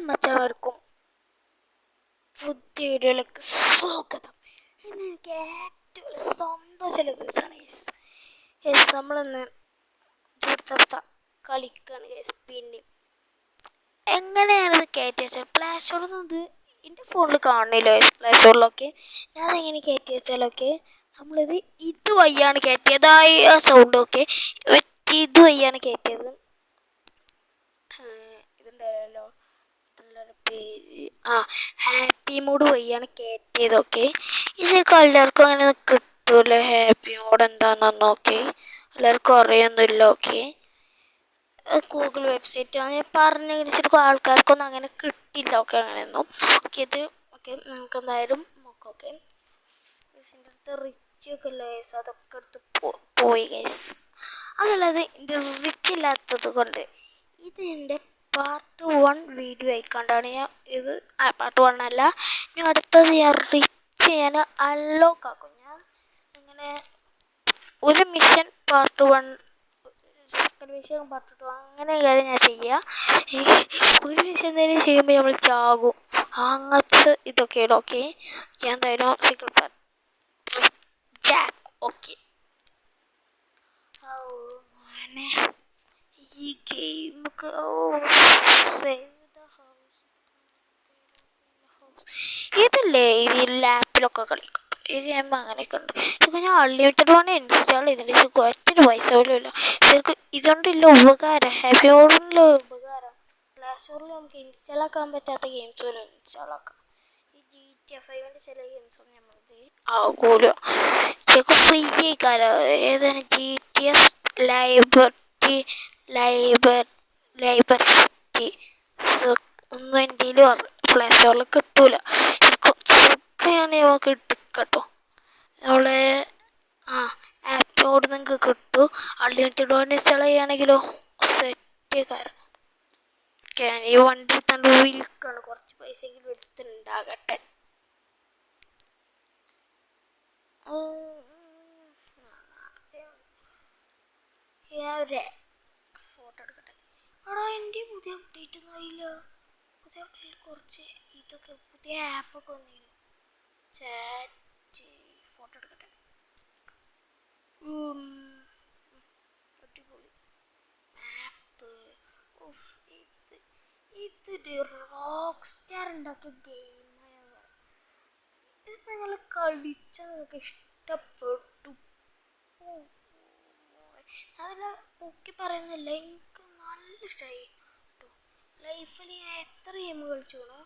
മച്ചവർക്കും പുതിയ വീഡിയോയിലേക്ക് സ്വാഗതം. ഇന്ന് എനിക്ക് ഏറ്റവും സന്തോഷമുള്ള ദിവസമാണ് യെസ് നമ്മളിന്ന് അടുത്ത കളിക്കുകയാണ് പിന്നെ എങ്ങനെയാണിത് കയറ്റി വെച്ചാൽ പ്ലേ സ്റ്റോറിൽ നിന്ന് എൻ്റെ ഫോണിൽ കാണുന്നില്ല പ്ലേ സ്റ്റോറിലൊക്കെ ഞാനതെങ്ങനെ കയറ്റി വെച്ചാലൊക്കെ നമ്മളിത് ഇതുവഴിയാണ് കയറ്റിയതായ സൗണ്ടൊക്കെ ഇതുവഴിയാണ് കയറ്റിയത്. ഇതുണ്ടായല്ലോ ഹാപ്പി മോഡ് വഴിയാണ് കയറ്റിയതൊക്കെ. ഇതൊക്കെ എല്ലാവർക്കും അങ്ങനെ കിട്ടൂല. ഹാപ്പി മോഡ് എന്താണെന്നൊക്കെ എല്ലാവർക്കും അറിയൊന്നുമില്ല. ഓക്കെ, ഗൂഗിൾ വെബ്സൈറ്റ് അങ്ങനെ പറഞ്ഞിട്ട് ആൾക്കാർക്കൊന്നും അങ്ങനെ കിട്ടില്ല. ഓക്കെ, അങ്ങനെയൊന്നും. ഓക്കെ, ഇത് ഓക്കെ നമുക്ക് എന്തായാലും നോക്കാം. ഓക്കെ, എൻ്റെ അടുത്ത് റിച്ച് ഒക്കെ ഉള്ള കേസ് അതൊക്കെ എടുത്ത് പോയി കേസ്. അതല്ലാതെ എൻ്റെ റിച്ച് ഇല്ലാത്തത് കൊണ്ട് ഇത് എൻ്റെ പാർട്ട് 1 വീഡിയോ ആയിക്കൊണ്ടാണ് ഞാൻ ഇത്. പാർട്ട് 1 അല്ല, ഇനി അടുത്തത് ഞാൻ റിച്ച് ഞാൻ അൺലോക്ക് ആക്കും. ഞാൻ ഇങ്ങനെ ഒരു mission part 1, second mission part 2 അങ്ങനെ കാര്യം ഞാൻ ചെയ്യുക. ഒരു മിഷൻ എന്തെങ്കിലും ചെയ്യുമ്പോൾ നമ്മൾ ചാകും. അങ്ങനത്തെ ഇതൊക്കെയാണ്. ഓക്കെ, ഞാൻ എന്തായാലും സിംഗിൾ പാർട്ട് ജാക്ക്. ഓക്കെ, അങ്ങനെ ഈ ഗെയിമൊക്കെ ഇതല്ലേ ഇത് ലാപ്പിലൊക്കെ കളിക്കും. ഈ ഗെയിം അങ്ങനെയൊക്കെ ഉണ്ട്. ഇതൊക്കെ ഞാൻ അൺലിമിറ്റഡ് വേണം ഇൻസ്റ്റാൾ ചെയ്തിട്ട് ശരിക്കും ഒറ്റൊരു പൈസ പോലും ഇല്ല. ശരിക്കും ഇതുകൊണ്ടുള്ള ഉപകാരം, ഹാപ്പി മോഡിലുള്ള ഉപകാരം പ്ലേ സ്റ്റോറിൽ നമുക്ക് ഇൻസ്റ്റാൾ ആക്കാൻ പറ്റാത്ത ഗെയിംസ് പോലും ഇൻസ്റ്റാൾ ആക്കാം. ഈ GTA 5 ചില ഗെയിംസൊന്നും നമ്മൾക്ക് ആകൂല. ശരിക്കും ഫ്രീ ആയിക്കാലോ. ഏതാണ് GTA ലൈബ്രറി ഒന്നും എൻ്റെ പ്ലേ സ്റ്റോറിൽ കിട്ടൂല. ശരിക്കും നമുക്ക് കിട്ടോ നമ്മളെ ആപ്പിനോട് നിങ്ങൾക്ക് കിട്ടും. അൺലിമിറ്റഡ് വൺ ഇൻസ്റ്റാൾ ചെയ്യുകയാണെങ്കിലോ സെറ്റ് കാരണം. ഓക്കെ, ഈ വണ്ടി തന്നെ വിൽക്കാണ്. കുറച്ച് പൈസയെങ്കിലും എടുത്തിട്ടുണ്ടാകട്ടെ. ഫോട്ടോ എടുക്കട്ടെ. അവിടെ എൻ്റെ പുതിയ അപ്ഡേറ്റ് ഒന്നും ആയില്ല. പുതിയ അപ്ഡേറ്റ് കുറച്ച് ഇതൊക്കെ പുതിയ ആപ്പൊക്കെ വന്നിരുന്നു. ചാറ്റ് ഫോട്ടോ എടുക്കട്ടെ. അടിപൊളി ആപ്പ്. ഇതൊരു റോക്ക് സ്റ്റാർ ഉണ്ടാക്കിയ ഗെയിമാണ്. ഇത് നിങ്ങൾ കളിച്ചാൽ നിങ്ങൾക്ക് ഇഷ്ടപ്പെട്ടു. അതല്ല പൊക്കി പറയുന്നില്ല, എനിക്ക് നല്ല ഇഷ്ടമായി കേട്ടോ. ലൈഫിൽ ഞാൻ എത്ര ഗെയിം കളിച്ചോളൂ.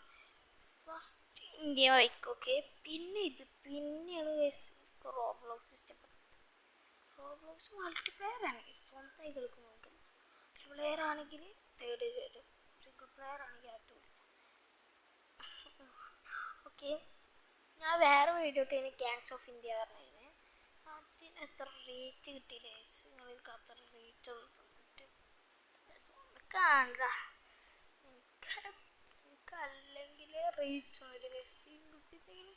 ഫസ്റ്റ് ഇന്ത്യ വൈക്കൊക്കെ, പിന്നെ ഇത് പിന്നെയാണ് റോബ്ലോക്സ് ഇഷ്ടപ്പെട്ടത്. റോബ്ലോക്സ് മൾട്ടിപ്ലെയർ ആണെങ്കിൽ സ്വന്തമായി കളിക്കും. നോക്കില്ല, മൾട്ടിപ്ലെയർ ആണെങ്കിൽ തേർഡ് വരും, സിംഗിൾ പ്ലെയർ ആണെങ്കിൽ അതുമില്ല. ഓക്കെ, ഞാൻ വേറെ വീഡിയോ ഇട്ട് ഗാങ്സ് ഓഫ് ഇന്ത്യ പറഞ്ഞതിന് അതിന് എത്ര റീച്ച് കിട്ടിയില്ലേ. നിങ്ങൾക്ക് അത്ര റീച്ച് തന്നിട്ട് കാണണ്ട. എനിക്ക് അല്ലെങ്കിൽ റീച്ച് ഒന്നുമില്ല.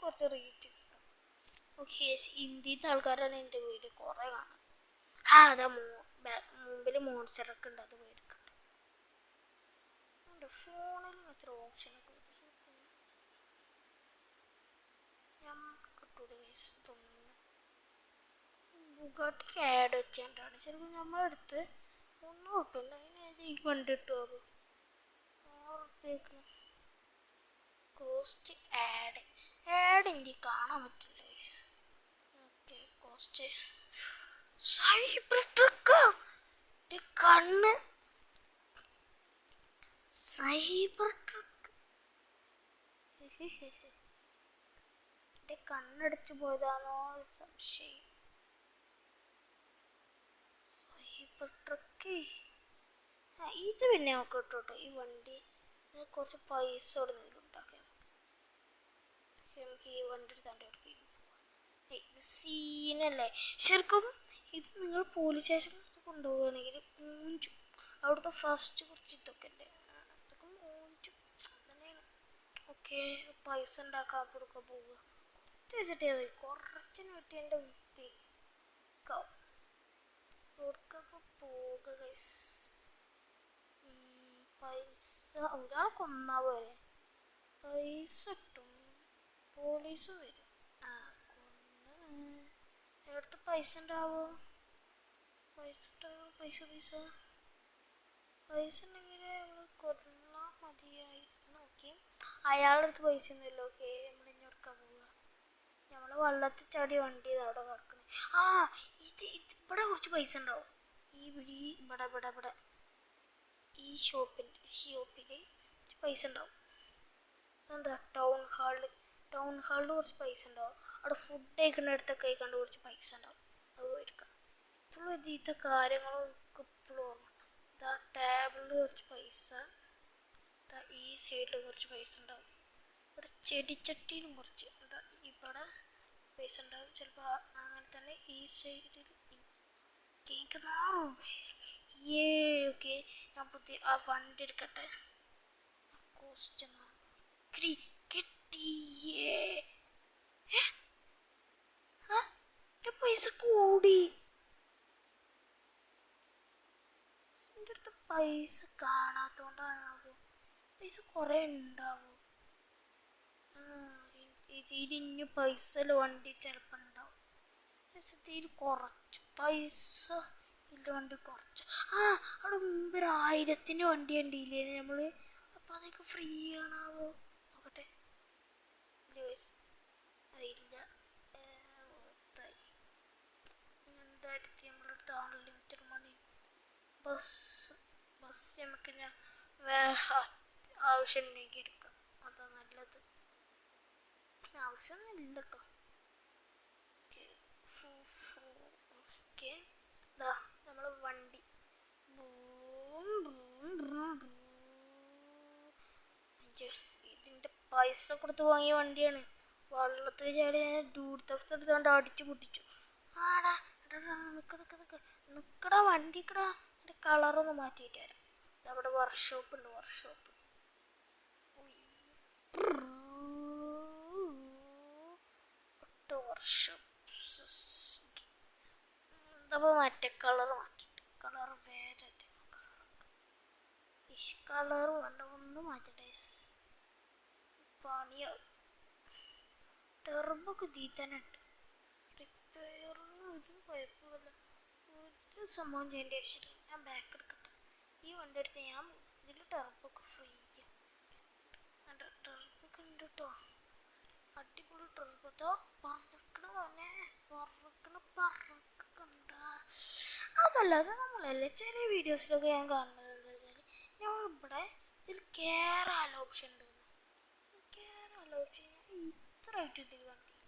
കുറച്ച് റീച്ച് കിട്ടും. ഓക്കെ, ഇന്ത്യത്തെ ആൾക്കാരാണ് എൻ്റെ വീഡിയോ കുറേ കാണുന്നത്. അതാ മുമ്പിൽ മോൺസ്റ്ററൊക്കെ ഉണ്ട്, അത് മേടിക്കട്ടെ. എൻ്റെ ഫോണിൽ എത്ര ഓപ്ഷനൊക്കെ നമുക്ക് കിട്ടൂല കേസ്. തോന്നുന്നു ബുഗാട്ടിക്ക് ആഡ് വെച്ചിട്ടാണ് ശരിക്കും നമ്മളെടുത്ത് ഒന്നും കിട്ടില്ല. അതിന് ഈ കണ്ടിട്ട് പോകും 100 രൂപയ്ക്ക് കോസ്റ്റ് ആഡ് എനിക്ക് കാണാൻ പറ്റില്ല guys. Okay, cost cyber truck കണ്ണ് സൈബർ ട്രക്ക് എൻ്റെ കണ്ണടിച്ചു പോയതാണോ സംശയം. സൈബർ ട്രക്ക് ഇത് പിന്നെ നമുക്ക് കിട്ടും. ഈ വണ്ടി കുറച്ച് പൈസ ഇവിടെ ഉണ്ടാക്കാം. നമുക്ക് ഈ വണ്ടി എടുത്താണ്ട് എവിടേക്കും പോവാം. ഇത് സീനല്ലേ ശരിക്കും. ഇത് നിങ്ങൾ പോലീസ് സ്റ്റേഷനിൽ കൊണ്ടുപോവുകയാണെങ്കിൽ മൂഞ്ചും. അവിടുത്തെ ഫസ്റ്റ് കുറച്ച് ഇതൊക്കെ അല്ലേ, ഇതൊക്കെ മൂഞ്ചും തന്നെയാണ്. ഓക്കെ, പൈസ ഉണ്ടാക്കാൻ കൊടുക്കുക പോവുക. കുറച്ച് വെച്ചിട്ടേ മതി, കുറച്ചിന് കിട്ടി എൻ്റെ കൊടുക്കപ്പോൾ പോവുക ഗൈസ്. പൈസ ഒരാൾ കൊന്നാ പോരെ, പൈസ കിട്ടും, പോലീസ് വരും. ആ കൊന്ന് എവിടുത്തെ പൈസ ഉണ്ടാവോ, പൈസ ഉണ്ടാവോ, പൈസ പൈസ പൈസ ഉണ്ടെങ്കിൽ കൊല്ലാൻ മതിയായിരുന്നു. ഓക്കെ, അയാളുടെ അടുത്ത് പൈസ ഒന്നുമില്ല. ഓക്കെ, നമ്മൾ ഇനി എടുക്കാൻ പോവുക. നമ്മൾ വെള്ളത്തിൽ ചാടി വണ്ടി അവിടെ കിടക്കണേ. ആ ഇവിടെ കുറച്ച് പൈസ ഉണ്ടാവും. ഇവിടെ ഈ ഷോപ്പിൽ പൈസ ഉണ്ടാവും. എന്താ ടൗൺ ഹാളിൽ കുറച്ച് പൈസ ഉണ്ടാവും. അവിടെ ഫുഡ് കഴിക്കുന്നിടത്തൊക്കെ കഴിക്കാണ്ട് കുറച്ച് പൈസ ഉണ്ടാവും. അത് പോയിരിക്കാം. ഇപ്പോഴും ഇതിലത്തെ കാര്യങ്ങളും ഇപ്പോഴും ഓർമ്മ. ടേബിളിൽ കുറച്ച് പൈസ, ഈ സൈഡിൽ കുറച്ച് പൈസ ഉണ്ടാവും. ഇവിടെ ചെടിച്ചട്ടിയിലും കുറച്ച് ഇവിടെ പൈസ ഉണ്ടാവും. ചിലപ്പോൾ അങ്ങനെ തന്നെ ഈ സൈഡിൽ ഓക്കെ. ഞാൻ പുതിയ ആ വണ്ടി എടുക്കട്ടെ. കിട്ടിയേ, പൈസ കൂടി. എൻ്റെ അടുത്ത് പൈസ കാണാത്തോണ്ടാണോ, പൈസ കുറേ ഉണ്ടാവും. ഇതിന് പൈസ വണ്ടി ചിലപ്പോൾ ഉണ്ടാവും. ഇതിൽ കുറച്ച് പൈസ ഇല്ല, വണ്ടി കുറച്ച്. അവിടെ മുമ്പ് 1000-ൻ്റെ വണ്ടി ഉണ്ടില്ലേ നമ്മൾ, അപ്പോൾ അതൊക്കെ ഫ്രീ ആണാവോ, നോക്കട്ടെ. ഇല്ല, 2000 നമ്മളെടുത്ത് അൺലിമിറ്റഡ് മണി. ബസ് നമുക്ക് ഞാൻ ആവശ്യം ഉണ്ടെങ്കിൽ എടുക്കാം. അതാ നല്ലത്. ആവശ്യമൊന്നും ഇല്ല കേട്ടോ. ഓക്കെ, നമ്മളെ വണ്ടി ഇതിൻ്റെ പൈസ കൊടുത്ത് വാങ്ങിയ വണ്ടിയാണ്. വെള്ളത്തിൽ ചാടി ദൂരത്തെ എടുത്തുകൊണ്ട് അടിച്ചു പൊട്ടിച്ചു. ആടാ നിക്കടാ വണ്ടിക്കടാ, എൻ്റെ കളറൊന്ന് മാറ്റിയിട്ട് തരാം. അവിടെ വർക്ക്ഷോപ്പ് ഉണ്ട്, വർക്ക്ഷോപ്പ്. അപ്പോൾ മറ്റേ കളർ മാറ്റിട്ട്, കളർ വേറെ കളർ വേണ്ട, ഒന്നും മാറ്റണ്ടേ. പണിയാവും. ടെർബൊക്കെ ഇതിൽ തന്നെ ഉണ്ട്. റിപ്പയറൊന്നും ഒരു കുഴപ്പമില്ല, ഒരു സംഭവം ചെയ്യേണ്ട ആവശ്യമില്ല. ഞാൻ ബാക്ക് എടുക്കട്ടെ. ഈ വണ്ടി എടുത്ത് ഞാൻ ഇതിൽ ടെർബൊക്കെ ഫ്രീ. ടെർബൊക്കെ ഉണ്ട് കേട്ടോ, അടിപൊളി ടെർബത്തോ. അതല്ലാതെ നമ്മളല്ലേ ചില വീഡിയോസിലൊക്കെ ഞാൻ കാണുന്നത് എന്താ വെച്ചാൽ, നമ്മളിവിടെ ഇതിൽ കേറാൻ ഓപ്ഷൻ ഉണ്ട്. കേറാൻ ഓപ്ഷൻ ഇത്രയായിട്ട് ഇതിൽ കണ്ടില്ല.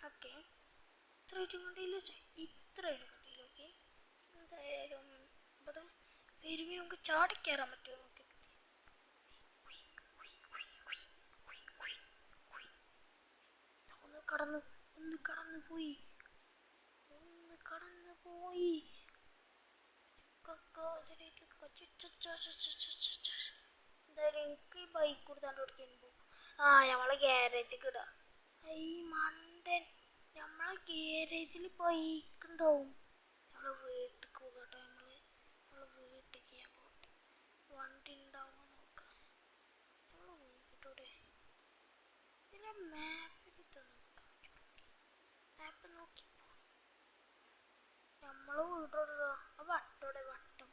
ഓക്കെ, ഇത്രയായിട്ട് കണ്ടില്ല, ഇത്രയായിട്ട് കണ്ടില്ല. ഓക്കെ, എന്തായാലും ഇവിടെ വരുമ്പോൾ നമുക്ക് ചാടിക്കയറാൻ പറ്റുമോ നോക്കി. ഒന്ന് കടന്നു പോയി. എന്തായാലും എനിക്ക് ഈ ബൈക്ക് കൊടുത്താണ്ട് കൊടുക്കാൻ പോകും. നമ്മളെ ഗ്യാരേജിൽ ഇടാം. ഈ മണ്ടൻ നമ്മളെ ഗ്യാരേജിൽ ബൈക്ക് ഉണ്ടാവും. നമ്മളെ വീട്ടിൽ പോകട്ടോ. നമ്മളെ വീട്ടിലേക്ക് ഞാൻ പോകട്ടെ. വണ്ടി ഉണ്ടാവുമോ നോക്കാം. നമ്മളെ വീട്ടോടെ ഇതിലെ മാപ്പിൽ മാപ്പ് നോക്കി നമ്മള് വീട്ടോടോ. വട്ടോടെ വട്ടം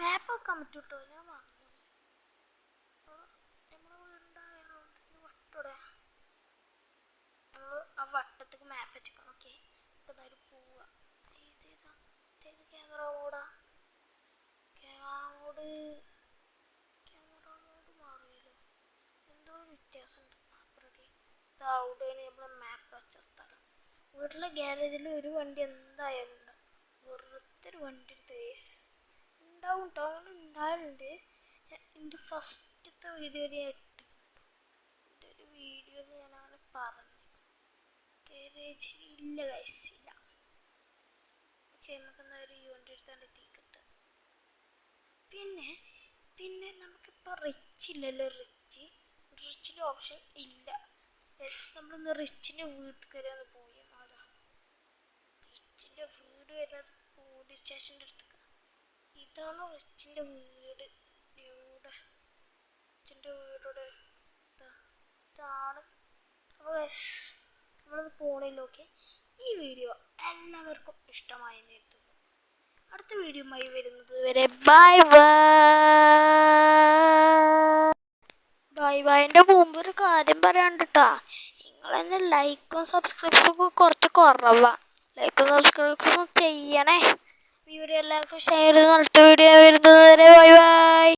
മാപ്പ് വെക്കാൻ പറ്റും കേട്ടോ. ഞാൻ മറന്നു. നമ്മളെ വീടുണ്ടായതുകൊണ്ട് വട്ടോടെ നമ്മൾ ആ വട്ടത്തേക്ക് മാപ്പ് വെച്ചേക്കണം. ഓക്കെ, എന്തായാലും പോവുക. ഇതേത് ക്യാമറ മോഡാ? ക്യാമറ മോഡ് മാറിയല്ലോ, എന്തോ വ്യത്യാസമുണ്ട്. അവിടെയാണ് നമ്മൾ മാപ്പ് വെച്ച സ്ഥലം. വീട്ടിലെ ഗ്യാരേജിൽ ഒരു വണ്ടി എന്തായാലും ഉണ്ടാവും. വെറുതെ ഒരു വണ്ടി എടുത്ത് ഉണ്ടാവും. ടൗണിൽ ഉണ്ടായിട്ടുണ്ട്. എൻ്റെ ഫസ്റ്റത്തെ വീഡിയോയിൽ ഞാൻ ഇട്ട്. എൻ്റെ ഒരു വീഡിയോയിൽ ഞാൻ അങ്ങനെ പറഞ്ഞു ഗ്യാരേജിൽ ഇല്ല, കഴിച്ചില്ല. പക്ഷെ നമുക്കെന്നാ ഒരു വണ്ടി എടുത്താണ്ട് എത്തിക്കിട്ടും. പിന്നെ നമുക്കിപ്പോൾ റിച്ച് ഇല്ലല്ലോ. റിച്ചിൻ്റെ ഓപ്ഷൻ ഇല്ല. നമ്മളിന്ന് റിച്ചിൻ്റെ വീട്ടിൽ കയറി ഒന്ന് പോയി. റിച്ചിൻ്റെ വീട് വരുന്നത് പോലീസ് സ്റ്റേഷൻ്റെ അടുത്ത്. ഇതാണ് റിച്ചിൻ്റെ വീട്. ഇവിടെ റിച്ചിൻ്റെ വീടോടെ ഇതാണ്. അപ്പോൾ നമ്മളത് പോണില്ല. ഓക്കെ, ഈ വീഡിയോ എല്ലാവർക്കും ഇഷ്ടമായി എഴുതുന്നു. അടുത്ത വീഡിയോയുമായി വരുന്നത് വരെ ബൈ ബൈ. എൻ്റെ മുമ്പ് ഒരു കാര്യം പറയാണ്ടിട്ടാ, നിങ്ങൾ തന്നെ ലൈക്കും സബ്സ്ക്രിപ്ഷനൊക്കെ കുറച്ച് കുറവാ. ലൈക്കും സബ്സ്ക്രിപ്ഷനും ചെയ്യണേ. വീഡിയോ എല്ലാവർക്കും ഷെയർ ചെയ്ത് അടുത്ത വീഡിയോ വരുന്നത് വരെ ബൈ.